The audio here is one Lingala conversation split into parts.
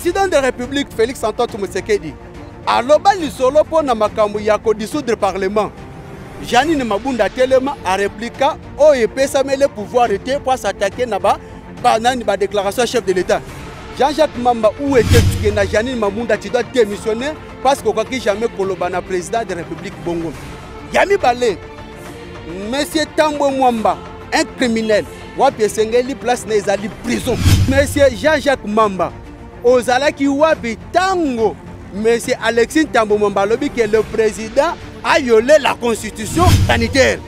président de la République Félix Antoine Tshisekedi aloba lisolo pona makambo ya ko dissoudre parlement. Janine Mabunda Telema a répliqué au EPSAME le pouvoir était pour s'attaquer na ba déclaration chef de l'État. Jean-Jacques Mamba où était na Janine Mabunda tu dois démissionner parce qu'on n'a jamais kolobana président de la République Bongo. Yami Balé, Monsieur Tambo Mwamba, un criminel, wapi esengeli place na ezali prison. Monsieur Jean-Jacques Mamba, ozala ki wapi tango. Monsieur Alexis Tambo Mwamba lobi que le président a violé la constitution sanitaire.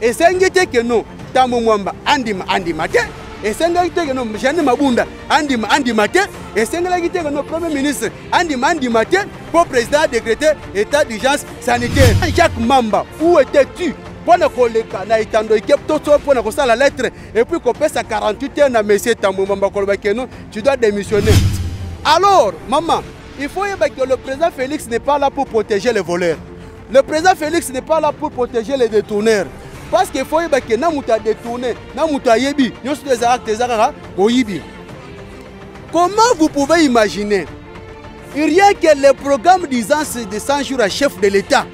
Et c'est que non, Tambo Mwamba andima te. Et c'est que non, Jeanne Mabunda andima te. Et c'est que non, premier ministre andima te pour président décréter état d'urgence sanitaire. Jacques Mamba, où étais-tu? Pour ne pas na itando pour ne la lettre et puis qu'on passe à 48 heures na monsieur Tambo Mwamba tu dois démissionner. Alors, maman, il faut que le président Félix n'est pas là pour protéger les voleurs. Le président Félix n'est pas là pour protéger les détourneurs. Parce qu'il faut que Namouta détourné, Namouta yebi, nous sommes des actes oyibi. Comment vous pouvez imaginer, rien que le programme disant de 100 jours à chef de l'État,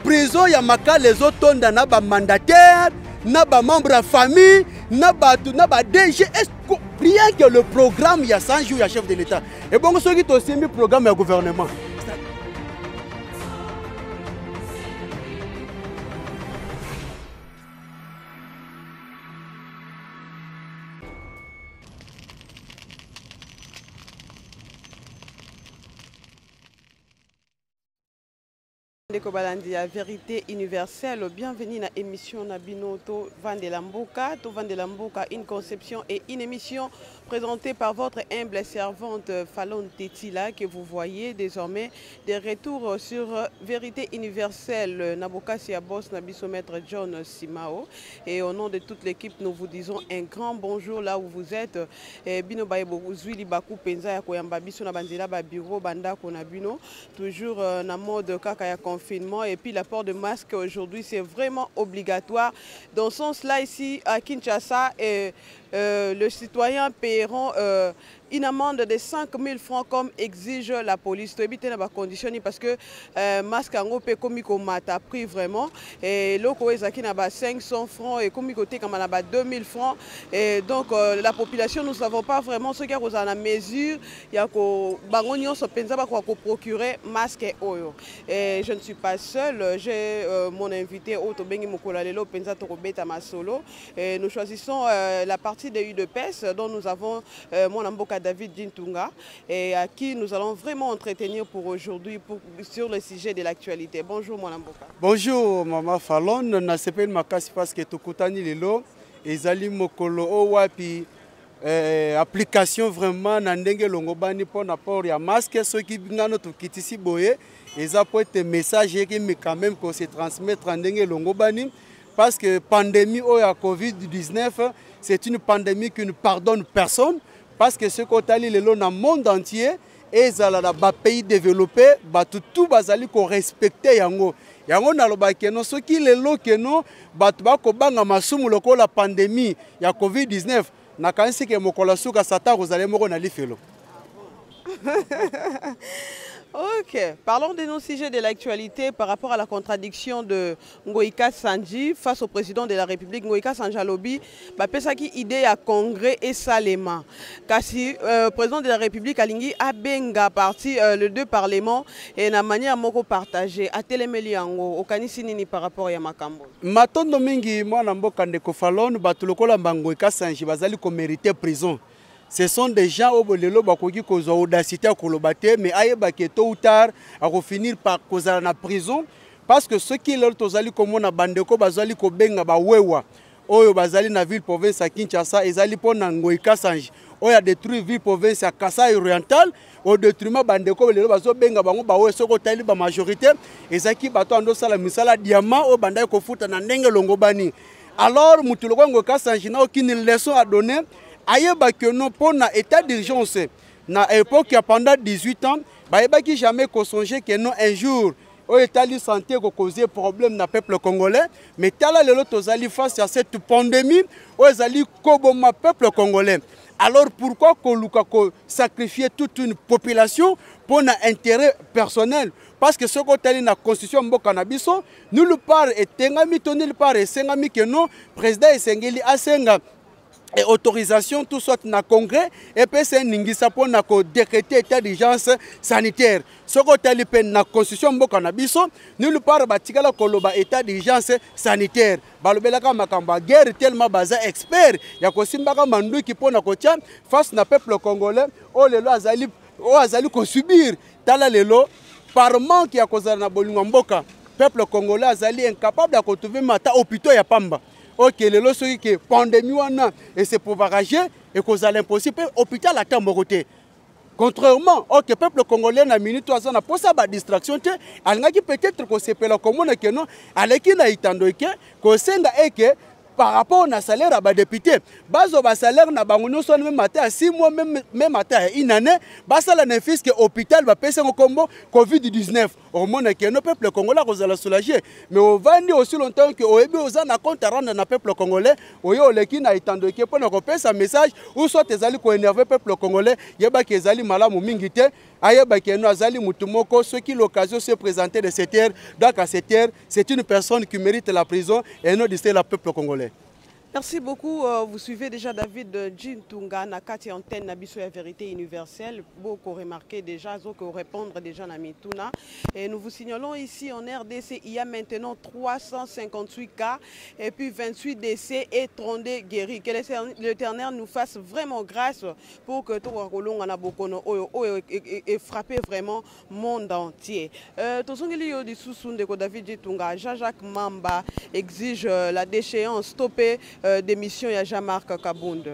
prison Yamaka les autres naba mandataire, naba membre de famille, naba DG, rien que le programme il y a 100 jours à chef de l'État. Et bon, ce qui est aussi mis programme du gouvernement. La vérité universelle, bienvenue à l'émission Nabino to Vandelamboka, une conception et une émission présentée par votre humble servante Falon Tetila que vous voyez désormais des retours sur vérité universelle. Naboka Siabos Nabiso Maître John Simao et au nom de toute l'équipe nous vous disons un grand bonjour là où vous êtes. Bino Baebo Zwili Baku Penza ya Koyamba Biso na Banzela ba bureau banda Konabino toujours na mode kaka confinement et puis l'apport de masque aujourd'hui c'est vraiment obligatoire. Dans ce sens-là ici à Kinshasa le citoyen paieront une amende de 5 000 francs comme exige la police. Tu évites la condition parce que masque en gros comme mata pris vraiment et loko ezaki na ba 500 francs et comme côté comme na ba 2000 francs et donc la population nous savons pas vraiment ce qui est à la mesure il y a ko bangonio so penza ba ko procurer masque oyo et je ne suis pas seul, j'ai mon invité Otto Bengi Mokolalelo penza to beta masolo et nous choisissons la partie de UDPS dont nous avons mon amboka David Dintunga et à qui nous allons vraiment entretenir pour aujourd'hui sur le sujet de l'actualité. Bonjour mon amboka. Bonjour maman Falon, na sepel makasi parce que tukutani lelo ezali mokolo owapi application vraiment na ndenge longobani pour apport ya masque ceux qui ngano tukitisi boye eza pour être message qui quand même qu'on se transmettre en ndenge longobani parce que pandémie ou ya Covid-19 c'est une pandémie qui ne pardonne personne. Parce que ce qu'on a dit dans le monde entier, et dans les pays développés, tout bazali ko respecter yango. Yango na loba keno ce qui le lo keno batba ko banga masumu loko la pandémie ya Covid-19 na kanisi ke mokola suka sata rozale moko na lifelo. Ok, parlons de nos sujets de l'actualité par rapport à la contradiction de Ngoïka Sanji face au président de la République. Ngoïka Sanjalobi, Pesaki idée à congrès et Salema. Kasi président de la République Alingi Abenga parti le deux parlements et na manière moko partagée à Télémeli Ango au Kanisinini par rapport à Makambo. Matondo mingi mwana mboka ndeko Falon batulokola Ngoïka Sanji bazali ko mériter prison. Ce sont des gens au bolelo bakoki kozo audacité à kolobate mais ayeba que tôt ou tard à finir par causer na prison parce que ceux qui leur tozali comme na bandeko bazali ko benga ba wewa oyo bazali na ville province à Kinshasa ezali pona Ngoïka Sanji oyo détruit ville province à Kasai oriental au détriment bandeko bolelo bazo benga bango ba weso ko tali ba majorité ezaki bato ando sala misala diamant o bandai ko futa na ndenge longobani alors mutuloko Ngoïka Sanji na aucune leçon à donner. Ayeba que non pour na état d'urgence na époque pendant 18 ans baeba qui jamais qu'on songeait que non un jour au état de santé ko causer problème na peuple congolais mais tala lelo tozali face à cette pandémie au ezali koboma peuple congolais Alors pourquoi sacrifier toute une population pour un intérêt personnel? Parce que ce qu'on a dans la constitution mboka na biso, nulle part et tengami to nulle part et sengami que non président esengeli asenga et autorisation tout soit na congrès et puis c'est ningisa pour na ko décréter état d'urgence sanitaire. Ce qu'on a dans la constitution mboka na biso, nulle part batikala koloba état d'urgence sanitaire. Balobelaka makamba guerre tellement baza expert ya ko simbaka mandu ki pona ko tia face na peuple congolais o lelo azali ko subir tala lelo par manque ya kozala na bolingo mboka peuple congolais azali incapable de trouver mata hôpital ya pamba. Ok, lelo soki ke pandémie wana et c'est pour varager et kozala impossible hôpital ata mbokote. Contrairement au peuple congolais na minute oza na posa ba distraction te alingaki peut-être ko sepela komona ke non aleki na itando ke ko senga eke par rapport au salaire à député, bazo ba salaire na bango nyonso même matin à 6 mois même matin à une année, basa la nefis que hôpital va payer un combo Covid-19. Au monde que nos peuple congolais vous allez soulager, mais au vandi aussi longtemps que au ebi oza na compte rendre na peuple congolais, oyo leki na itando ke pour na ko pesa message ou soit ezali ko énerver peuple congolais, yeba ke ezali malamu mingi te. Ayeba ke no azali mutumoko ceux qui l'occasion se présenter de cette terre, donc à cette terre, c'est une personne qui mérite la prison et non de le peuple congolais. Merci beaucoup. Vous suivez déjà David Djintunga, Nakati Antenne, Nabiso et Vérité Universelle. Beaucoup remarqué déjà, beaucoup répondre déjà à Mituna. Et nous vous signalons ici en RDC, il y a maintenant 358 cas et puis 28 décès et 32 guéris. Que l'Éternel nous fasse vraiment grâce pour que tout le et frapper vraiment le monde entier. David Djintunga, Jean-Jacques Mamba exige la déchéance stoppée d'émission ya Jean-Marc Kabund.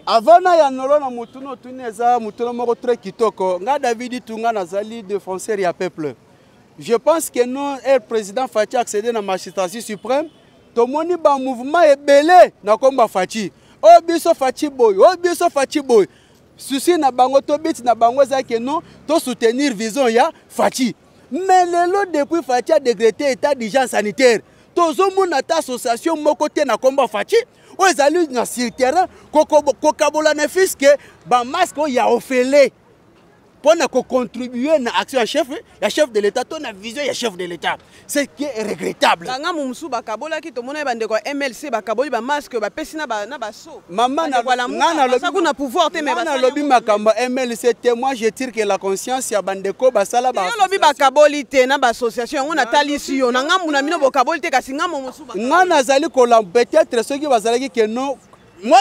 Avant ya nolo na mutuno tuneza mutuno moko très kitoko nga David Djintunga nazali défenseur ya peuple. Je pense que non le président Fachi accédé na magistrature suprême to moni ba mouvement ebele na komba Fachi. O biso Fachi boy, o biso Fachi boy. Souci na bango to bit na bango za que non to soutenir vision ya Fachi. Mais lelo depuis Fachi a décrété état d'urgence sanitaire. Tozomona ta association moko te na komba Fachi o ezali na sur terrain kokabola na fiske ba masque ya ofele pour na contribuer na action ya chef de l'état to na vision ya chef de l'état, c'est qui est regrettable. Nga musu bakabola ki to mona bande ko MLC bakaboli ba masque ba pesina ba na baso maman na lobi na pouvoir te me na lobi makamba MLC te, moi je tire que la conscience ya bandeko basala ba lobi bakaboli te na ba association on a talisi yo na ngamu na mino bokaboli te kasi ngamu musu ba nga nazali ko la peut-être ceux qui bazalaki que non moi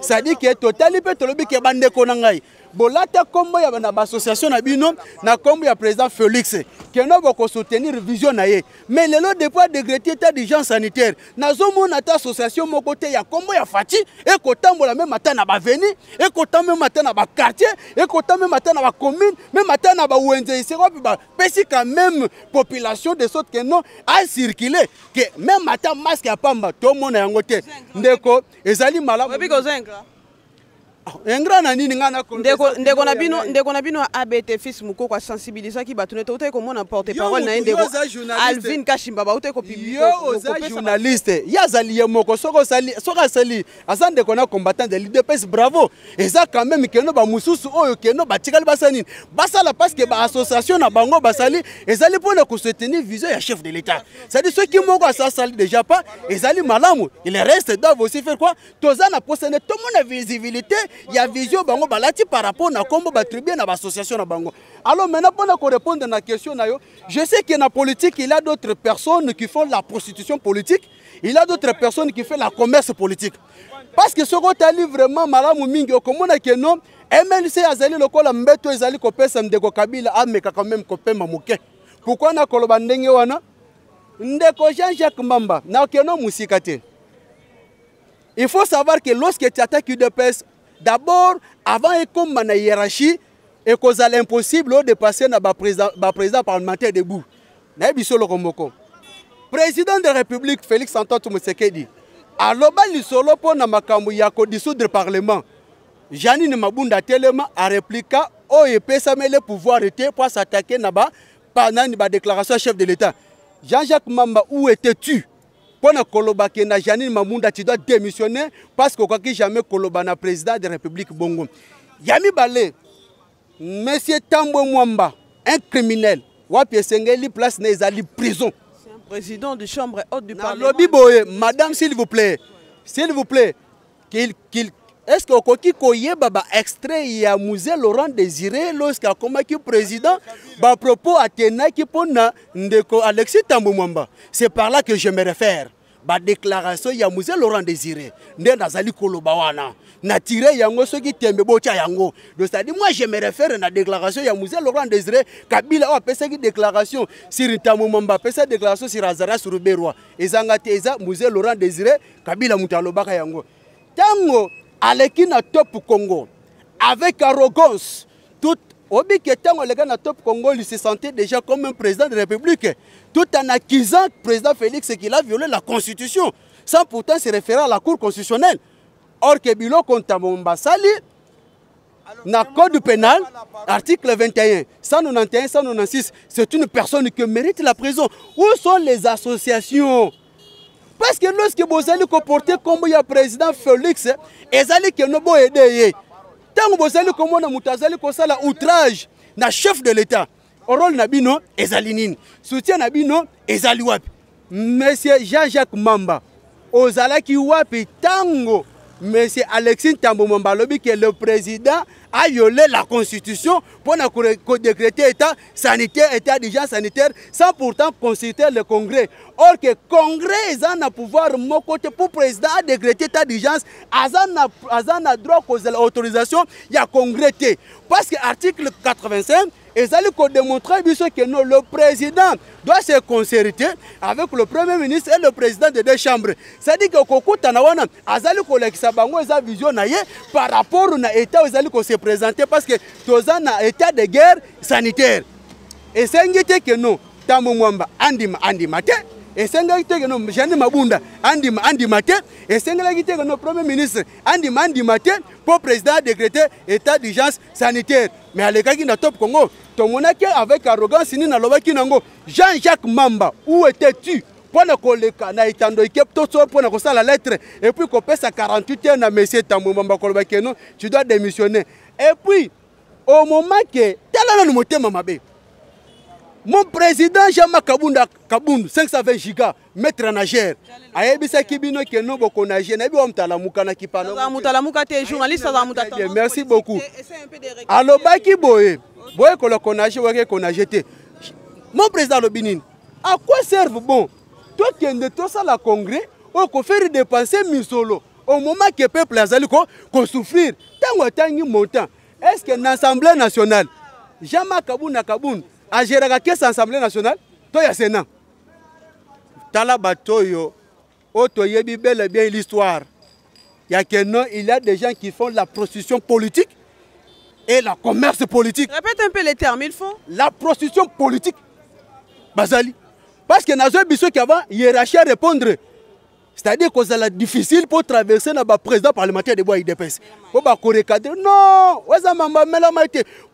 ça dit que totali pe tolobi ke bande ko nangai bolata kombo ya na association na bino na kombo ya président Félix que no boko soutenir vision na ye mais lelo depuis décréter état d'urgence sanitaire nazo mona ta association moko te ya kombo ya Fachi et ko tambola même matin na ba veni et ko tambola même matin na ba quartier et ko tambola même matin na ba commune même matin na ba wenze c'est quoi ba pesi quand même population de sorte que non a circuler que même matin masque ya pamba to mona yango te ndeko ezali malamu engra na nini ngana ndeko na bino ABT fils muko kwa sensibiliser ki batune to te ko mona porte parole na ndeko Alvin Kashimba ba ute ko publier yo oza journaliste ya zali moko soko sali azande ko na combattant de l'UDPS bravo eza quand même que no ba mususu oyo que no batikali basani basala parce que ba association na bango basali ezali pour ko soutenir vision ya chef de l'état, c'est à dire ceux qui moko ça sali déjà pas ezali malamu, il reste doivent aussi faire quoi toza na posene to mona visibilité. Il y a vision bango balati par rapport à comment battribuer na association na bango. Alors maintenant pour répondre à la question nayo, je sais que dans la politique il y a d'autres personnes qui font la prostitution politique, il y a d'autres personnes qui font la commerce politique. Parce que ce qu'on tali vraiment malamu mingi okomona que non MLC azali lokola mbeto ezali ko pesa ndeko Kabila ameka quand même ko pemba moke. Pourquoi na koloba ndenge wana ndeko Jean-Jacques Mamba na okeno musika te. Il faut savoir que lorsque tu attaques UDPS, d'abord, avant et comme la hiérarchie, et cause à l'impossible de passer à président parlementaire debout. Président de la République, Félix Antoine Tshisekedi, à l'obali solo pour na makambu yako dissoudre le Parlement. Janine Mabunda Telema a répliqué au EPSA le pouvoir était pour s'attaquer pendant la déclaration chef de l'État. Jean-Jacques Mamba, où étais-tu? Pour na koloba ke na Janine Mabunda tu dois démissionner parce que quoi que jamais koloba na président de la République Bongo. Yami Balé, Monsieur Tambo Mwamba, un criminel, wapi esengeli place na ezali prison. C'est un président de chambre haute du Parlement. Lobby boye, madame s'il vous plaît, est-ce que Okoki Koyeba ba extrait ya Musée Laurent Désiré lorsqu'il a combattu président ba propos atena qui pona ndeko Alexis Tambo Mwamba. C'est par là que je me réfère. Ba déclaration ya Musée Laurent Désiré nde nazali koloba wana na tiré yango soki tembe bocha yango. Donc ça dit moi je me réfère na déclaration ya Musée Laurent Désiré Kabila a pesa ki déclaration sur Tambo Mwamba pesa déclaration sur Azara Suruberwa ezanga te eza Musée Laurent Désiré Kabila mutalobaka yango. Tango Aleki na top Congo, avec arrogance, tout Obi Ketango les gars na top Congo, il se sentait déjà comme un président de la République, tout en accusant le président Félix qu'il a violé la Constitution, sans pourtant se référer à la Cour constitutionnelle. Or que Bilo Kontamomba Sali, dans le Code pénal, article 21, 191, 196, c'est une personne qui mérite la prison. Où sont les associations? Parce que lorsque vous allez comporter comme le président Félix, vous allez que nous aider. Tant que vous allez comme on outrage na chef de l'État, au rôle nabino ezalinine, soutien nabino ezaliwap. Monsieur Jean-Jacques Mamba, ozala ki wapi tango Monsieur Alexis Tambo Mwamba lobi que le président a violé la Constitution pour décréter état sanitaire, état d'urgence sanitaire, sans pourtant consulter le Congrès. Or que le Congrès est en pouvoir côté pour le président a décrété état d'urgence, a droit à l'autorisation, il y a Congrès. Parce que l'article 85, ils allaient démontrer que le président doit se concerter avec le premier ministre et le président des deux chambres. C'est-à-dire que Koko Tanawana, Azali Kolekisa Bango, ils ont vision par rapport à l'état où ils allaient se présenter parce que tous un état de guerre sanitaire. Et c'est que nous, Tambo Mwamba, Andimate, et c'est que nous, Janine Mabunda, Andimate, et c'est que nous, premier ministre, Andimate, pour le président décréter état d'urgence sanitaire. Mais à l'écart qui n'a top Congo, ton monarque avec arrogance, ni na loba kinango, Jean-Jacques Mamba, où étais-tu? Pour ne koleka na itando ikep toto pour ne kosa la lettre et puis qu'on passe à 48 ans na monsieur Tambo Mwamba koloba keno, tu dois démissionner. Et puis au moment que talana no motema mabe. Mon président Jean-Marc Kabund 520 gigas maître nageur. Ayebisa kibino keno boko nageur na bi omtala mukana kipano. Mutala mukate journaliste za mutata. Merci beaucoup. Alors baki boye. Boye ko le konage wake konagete. Mon président Lobinine, à quoi servent bon? Toi qui es tout ça la congrès, on peut faire dépenser misolo. Au moment que le peuple a souffrir, tant que montant. Est-ce que l'Assemblée nationale, Jean-Marc Kabund a géré la caisse l'Assemblée nationale? Toi, il y a Sénat. Talabatoyo, Otoyebi, bel et bien l'histoire. Il y a des gens qui font la prostitution politique et la commerce politique. Répète un peu les termes, ils font. La prostitution politique. Bazali. Parce que dans un biseau qui avant, hiérarchie à répondre. C'est-à-dire que c'est difficile pour traverser le président parlementaire de bois IDPS. Pour recadrer. Non,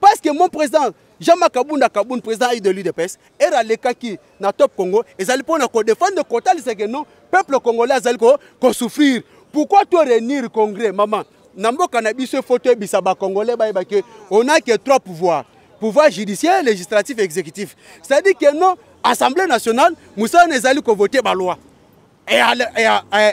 parce que mon président, Jean-Marc Kabund, président de l'IDPS, era le cas qui na top Congo, et ça pour défendre le quota, c'est que non, peuple congolais a souffrir. Pourquoi tu réunir le congrès, maman? Nambo cannabis ce fauteuil bisaba congolais, on n'a que trois pouvoirs. Pouvoir judiciaire, législatif et exécutif. C'est-à-dire que non, Assemblée nationale, Moussa Nezali ko voté la loi. Et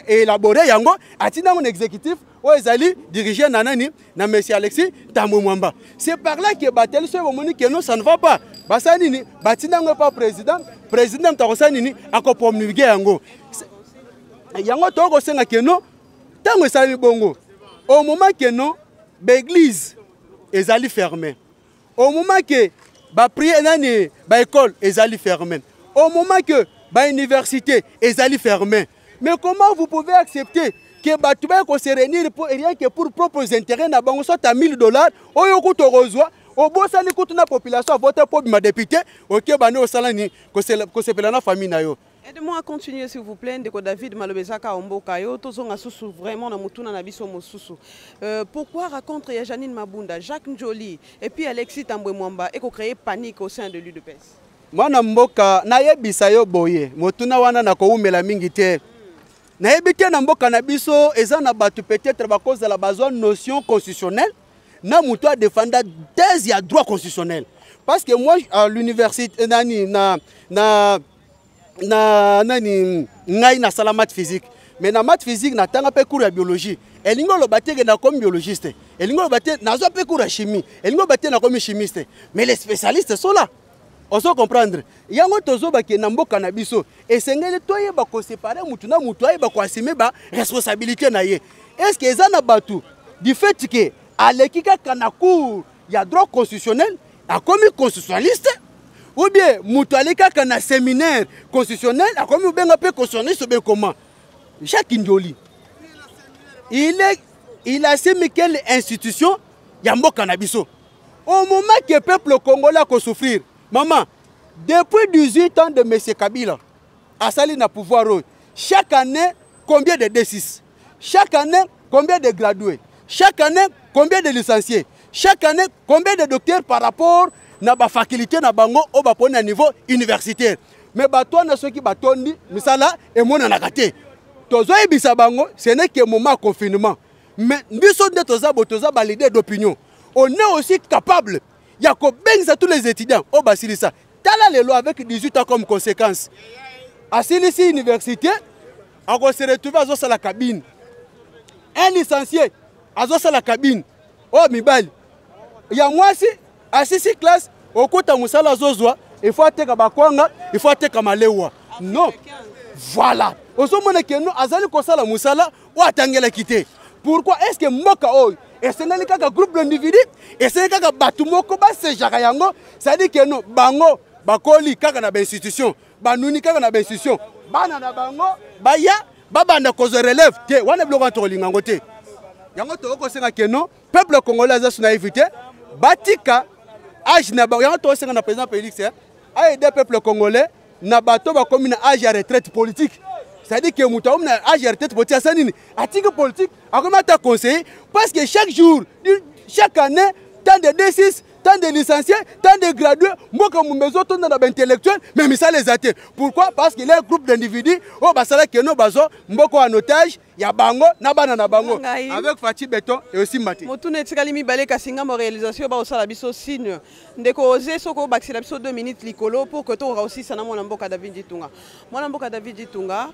élaboré yango, atina un exécutif, ou ezali dirigé nanani, na monsieur Alexis Tambo Mwamba. C'est par là que Batel se momoni que non, ça ne va pas. Basanini, batina ngo pas président Tarosanini, ako promulguer yango. Yango toko senga que non, tango esali bongo. Au moment que non, l'église ezali fermée. Au moment que la prière nani ba école ezali fermée. Au moment que la université ezali fermée. Mais comment vous pouvez accepter que Batouba se réunir pour rien que pour propres intérêts na bango soit à $1000 oyo kuto rozwa au bossa ni kutu na population voter pour ma député OK bane au salani ko se pelana famille na yo. Aidez-moi à continuer s'il vous plaît. Ndeko David Malobezaka Ombokayo, tozonga susu vraiment na mutuna na biso mosusu. Pourquoi raconter ya Janine Mabunda, Jacques Njoli et puis Alexis Tambo Mwamba et ko créer panique au sein de l'UDPS? Mwana mboka na yebisa yo boye, mutuna wana na ko umela mingi te. na ebité na mboka na biso eza na batu peut-être ba cause de la besoin notion constitutionnelle na muto a défendre thèse ya droit constitutionnel parce que moi à l'université nani ngai na sala maths physique mais na maths physique na tanga pe cours ya biologie elingo lo bateke na comme biologiste elingo lo bateke na zo pe cours ya chimie elingo bateke na comme chimiste mais les spécialistes sont là. On se comprendre. Yango tozo ba ke na mboka na biso esengeli toyeba ko séparer mutu na mutu ayeba ko assumer ba responsabilité na ye. Est-ce que eza na batu du fait que aleki kaka na cour ya droit constitutionnel a commis constitutionnaliste ou bien mutu aleki kaka na séminaire constitutionnel a commis benga pe constitutionnaliste ben comment? Jacques Ndioli. Il a assume quelle institution ya mboka na biso. Au moment que le peuple congolais a souffrir. Maman, depuis 18 ans de M. Kabila, Assali n'a pouvoir, chaque année, combien de D6? Chaque année, combien de gradués? Chaque année, combien de licenciés? Chaque année, combien de docteurs par rapport à la faculté na bango au niveau universitaire? Mais toi, ceux qui battent, misala et mon anakate. Tozo et bisabango, ce n'est que moment de confinement. Mais nous sommes des validés d'opinion. On est aussi capable. Il y a tous les étudiants au Basilissa. Tala les lois avec 18 ans comme conséquence. À Silisi Université, on se retrouve à la cabine. Un licencié à la cabine. Oh, Mibali. Il y a moi aussi, à 6 classes, au côté de Moussala Zozwa, il faut attaquer Bakwanga, il faut attaquer Malewa. Non. Voilà. Au moment où nous avons Kosala Moussala, ou attendre la quitter. Pourquoi est-ce que Moka Oy et c'est un groupe d'individus et c'est un batumoko bas c'est jarayango ça dit que non bango bakoli kaka na institution banuni kaka na institution bana na bango baya babanda cause relève te wana bloka to lingango te yango to ko senga que non peuple congolais a son naïveté batika âge na ba yango to senga na président Félix a aider peuple congolais na bato ba comme na âge à retraite politique. C'est-à-dire que nous avons un âge de retraite politique, à conseiller, parce que chaque jour, chaque année, tant de D6, tant de licenciés, tant de gradués, moi comme maison, tant d'intellectuels, même ça les attire. Pourquoi? Parce qu'il y a un groupe d'individus, oh, bah ça là que nous baso, mboko en otage, il y a bango, nabana na bango, avec Fatih Béton et aussi Mati. Motune tsikali balé kasinga mo réalisation ba osala biso signe. Ndeko oser soko baxila biso 2 minutes likolo pour que to aussi sana mo mboka David Ditunga. Mo mboka David Ditunga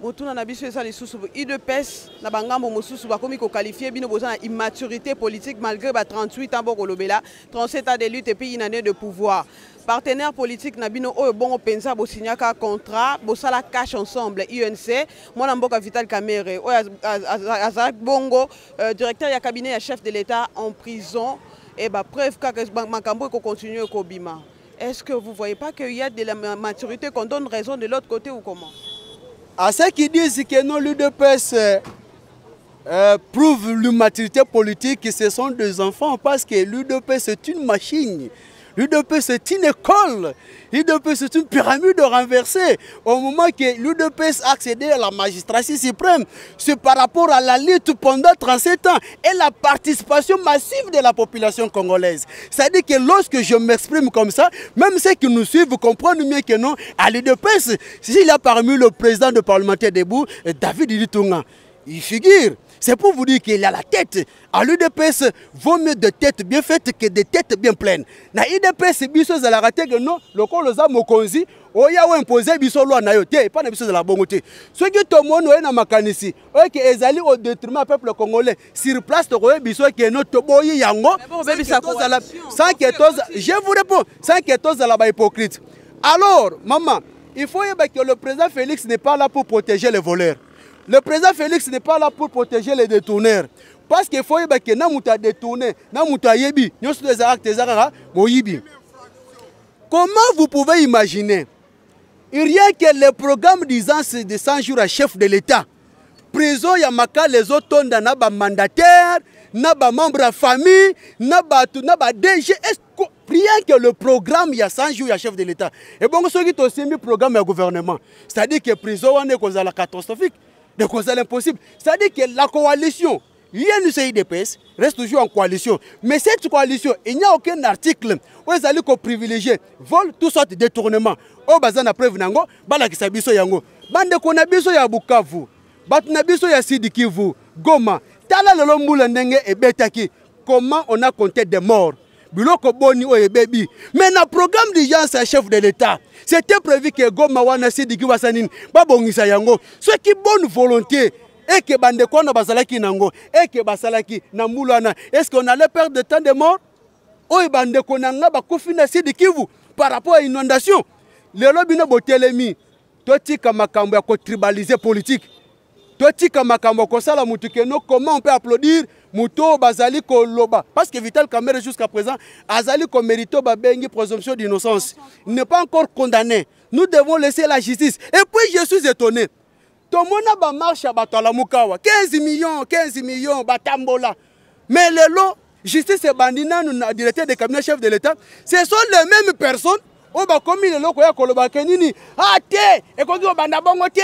Motuna na biso esa lisusu IDPS na bangambo mosusu bakomi ko qualifier bino bozana immaturité politique malgré ba 38 ans boko lobela 37 ans de lutte et puis une année de pouvoir. Partenaire politique Nabino Oyo Bongo Pensa Bosignaka contrat Bosala cash ensemble UNC Mwana Mboka Vital Kamere Azak Bongo directeur ya cabinet ya chef de l'État en prison et bah preuve que Makambo ko continue ko bima. Est-ce que vous voyez pas qu'il y a de la maturité qu'on donne raison de l'autre côté ou comment? À ceux qui disent que non l'UDPS prouve l'immaturité politique, ce sont des enfants parce que l'UDPS c'est une machine. L'UDPS c'est une école. L'UDPS c'est une pyramide renversée. Au moment que l'UDPS a accédé à la magistrature suprême, c'est par rapport à la lutte pendant 37 ans et la participation massive de la population congolaise. C'est-à-dire que lorsque je m'exprime comme ça, même ceux qui nous suivent comprennent mieux que non, à l'UDPS, s'il y a parmi le président de parlementaire debout, David Ditunga, il figure. C'est pour vous dire qu'il y a la tête. À l'UDPS, vaut mieux de têtes bien faites que de têtes bien pleines. Na l'UDPS, biso de la raté que non, le col aux âmes au conzi, oya ou imposé biso loi na yote, pas de biso de la bongoté. Ce qui tout le monde est dans ma canisi, ok, ils allaient au détriment du peuple congolais. Sur place, tu vois, biso qui est notre boyi yango, sans que je vous réponds, sans que la hypocrite. Alors, maman, il faut que le président Félix n'est pas là pour protéger les voleurs. Le président Félix n'est pas là pour protéger les détourneurs. Parce qu'il faut que Namouta détourné, Namouta yebi, nous sommes des actes moyibi. Comment vous pouvez imaginer, rien que le programme disant de 100 jours à chef de l'État, prison Yamaka, les autres naba mandataire, naba membre de famille, naba DG, rien que le programme, il y a 100 jours à chef de l'État. Et bon, ce qui est aussi mis programme du gouvernement, c'est-à-dire que prison on est la catastrophique. De cause impossible. C'est-à-dire que la coalition, l'UNCIDPS reste toujours en coalition. Mais cette coalition, il n'y a aucun article où ils allaient privilégier vol, tout sorte de détournement. Au bazan a preuve nango, bala kisabiso yango. bande kona biso ya Bukavu batu na biso ya Sud Kivu Goma tala lelo mbula ndenge ebetaki comment on a compté des morts biloko boni oye bebi mais na programme d'urgence à chef de l'État c'était prévu que Goma wana Sud Kivu sanini babongisa yango ce qui bonne volonté et que bande kona basalaki nango et que basalaki na mbulana est-ce qu'on allait perdre de temps de morts oye bande kona nga bakufi na Sud Kivu par rapport à inondation lelo bino botelemi totika makambo ya ko tribaliser politique totika makambo ko sala mutu keno comment on peut applaudir muto bazali ko loba parce que Vital Kamerhe jusqu'à présent azali ko mérito ba bengi présomption d'innocence il n'est pas encore condamné nous devons laisser la justice et puis je suis étonné tout le monde ba marche à batala mukawa 15 millions batambola mais lelo justice et bandina nous directeur de cabinet chef de l'État ce sont les mêmes personnes au ba commis lelo ko ya koloba kenini ate et ko dio banda bongo te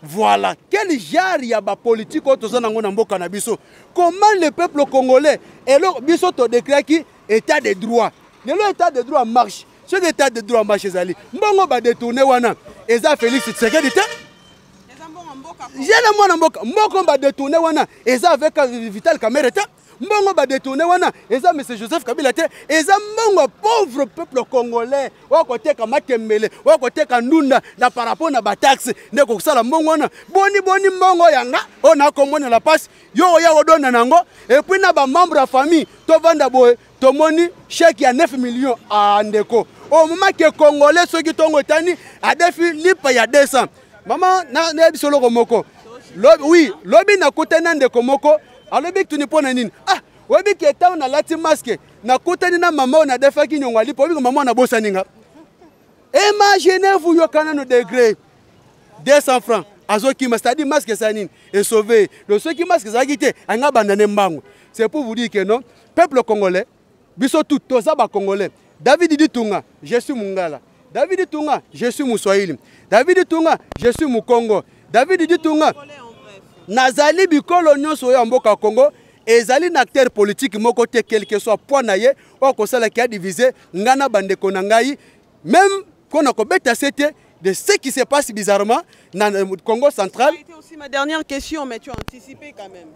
voilà quel genre ya ba politique autozana ngona mboka na biso comment le peuple congolais et le biso to décret qui état de droit lelo état de droit marche ce état de droit marche ezali mbongo ba détourner wana eza Félix Tshisekedi te Jele mwana mboka mboko ba détourner wana eza avec Vital Kamerhe te mbongo ba détourner wana eza M. Joseph Kabila te eza mbongo pauvre peuple congolais wako teka makemele wako teka ndunda na par rapport na ba taxe ndeko kusala mbongo wana boni mbongo yanga ona komona la passe yo ya odona nango et puis na ba membre ya famille to vanda boy to moni chèque ya 9 millions a ndeko au moment que congolais ceux qui tongo tani a défi lipa ya 200 maman na bisolo komoko oui lobi na kutena ndeko moko alobi tu ni pona nini webi ke ta na lati masque na kutani na mama na defa ki nyonga lipo webi mama na bosa ninga imaginez-vous yo kana no degré 200 francs azoki c'est-à-dire masque ça nini et sauver le ceux qui masque ça quitté anga bandane mbango c'est pour vous dire que non peuple congolais biso tout toza ba congolais David Ditunga je suis mungala David Ditunga je suis muswahili David Ditunga je suis mukongo David Ditunga nazali bikolo nyonso ya mboka Congo ezali na acteur politique moko te quel que soit point na ye o sala ki a divisé ngana bandeko na ngai même qu'on a kobeta c'était de ce qui se passe bizarrement dans le Congo central. C'était aussi ma dernière question mais tu as anticipé quand même.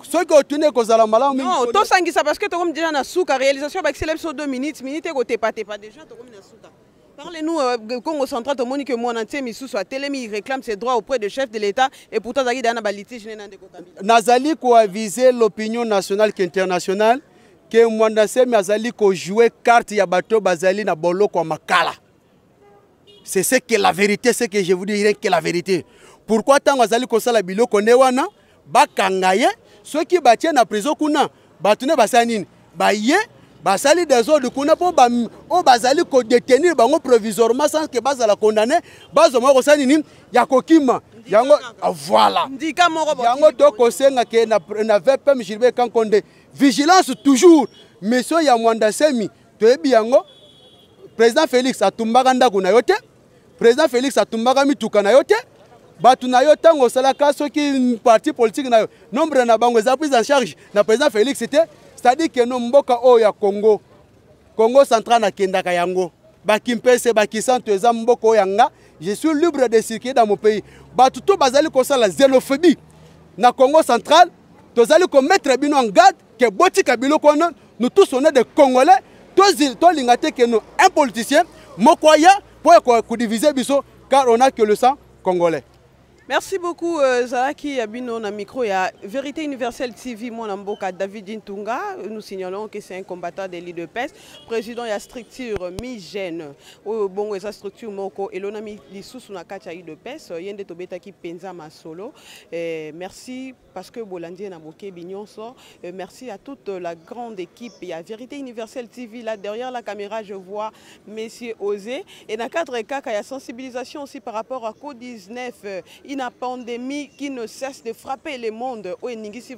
Ce que tu n'es kozala malamu non to sangisa parce que to comme déjà na souka réalisation ba excellence sur 2 minutes côté pas déjà to comme na souka. Parlez-nous Congo central to moni que moi entier misu soit télémi il réclame ses droits auprès du chef de l'État et pourtant zaki dana ba litige nende ko Kabila. Nazali ko aviser l'opinion nationale qu'internationale que mwanda semi azali ko jouer carte ya bato bazali na boloko makala. C'est ce que la vérité, c'est que je vous dirais que la vérité. Pourquoi tant azali ko sala biloko ne wana bakangaye ceux qui batient na prison kuna batune basanini baye basali des ordres kuna po ba o bazali ko détenir bango provisoirement sans que bazala condamné bazo moko sanini ya kokima yango voilà ndika moko yango to ko senga ke na VPM Gilbert Kankonde vigilance toujours monsieur ya mwanda semi to ebi yango président Félix atumbaka ndako na yote président Félix atumbaka mituka na yote batu na yo tango salaka soki parti politique na yo nombre na bango za prise en charge na président Félix c'est-à-dire que no mboka o ya Congo central na kendaka yango bakimpese bakisanto eza mboka o yanga je suis libre de circuler dans mon pays batu to bazali ko sala xénophobie na Congo central tozali ko mettre bino en garde que botika biloko wana nous tous on est des Congolais to lingate que nous un politicien mokoya pour diviser biso car on a que le sang congolais. Merci beaucoup Zalaki Abino na micro ya Vérité Universelle TV mon mboka David Ntunga. Nous signalons que c'est un combattant de l'IDPS, président de la structure Migène. Bon esa structure moko elonami lisusu na kati ya IDPS yende tobeta ki penza masolo. Merci parce que Bolandi na boké binyonso. Merci à toute la grande équipe et à Vérité Universelle TV là derrière la caméra je vois messieurs Osé et dans cadre kaka ya sensibilisation aussi par rapport à COVID-19 une pandémie qui ne cesse de frapper le monde.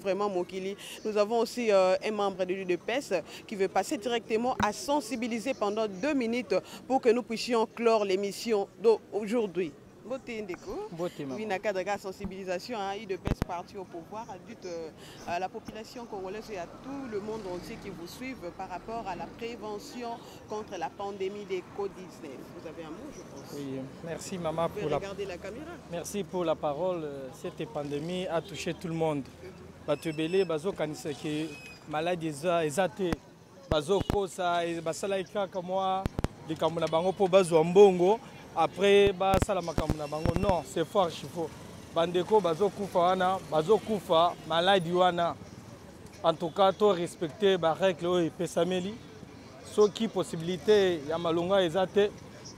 Vraiment Mokili. Nous avons aussi un membre de l'UDPS qui veut passer directement à sensibiliser pendant 2 minutes pour que nous puissions clore l'émission d'aujourd'hui. Oui, dans le cadre de la sensibilisation, il de best parti au pouvoir, adulte à la population congolaise et à tout le monde entier qui vous suivent par rapport à la prévention contre la pandémie des COVID-19. Vous avez un mot, je pense. Oui, merci maman pour la caméra. Merci pour la parole. Cette pandémie a touché tout le monde. Batubele, bazo kanisa ki maladie ezate, bazo kosa, basala ikaka moi, likambo na bango po bazo mbongo. Après, non, c'est fort, il faut. Bandeko, bazo kufa wana, bazo kufa, maladie wana. En tout cas, to respecter les règles et pesameli. Ce qui possibilité, ya malunga ezate,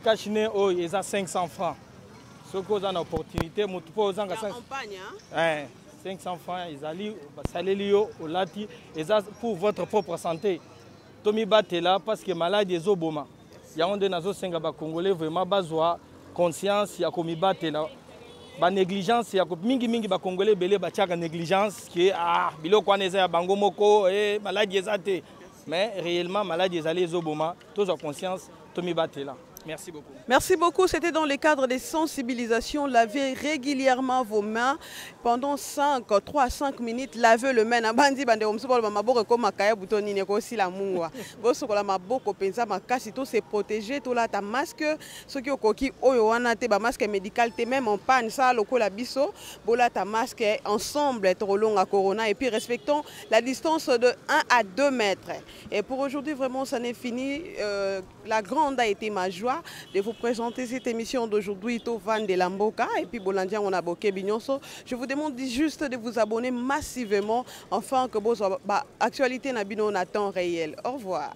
kachine o eza 500 francs. Ce qui ont une opportunité, mutu po zanga 500 francs, ils allaient salelio au lati, pour votre propre santé. Tomi bate là parce que maladie est oboma. Il y a un nazo senga ba congolais vraiment bazwa conscience ya komibate la ba négligence ya mingi ba congolais belé ba tiaka négligence qui biloko aneza ya bango moko maladie ezate mais réellement maladie ezali ezoboma tous en conscience tomibate là. Merci beaucoup. Merci beaucoup. C'était dans le cadre des sensibilisations. Lavez régulièrement vos mains pendant 3 à 5 minutes. Lavez le main. Bandi bande omsubo ba maboko ko makaya butoni ne ko sila mungwa. Boso ko la maboko penza makasi to se protéger to la ta masque soki okoki oyo wana te ba masque médical te même en panne ça lokola biso bola ta masque ensemble trop long à corona et puis respectons la distance de 1 à 2 mètres. Et pour aujourd'hui vraiment ça n'est fini. La grande a été ma joie de vous présenter cette émission d'aujourd'hui au Van de Lamboka et puis Bolandia on a boké Bignonso. Je vous demande juste de vous abonner massivement afin que vos actualités n'abîment en temps réel. Au revoir.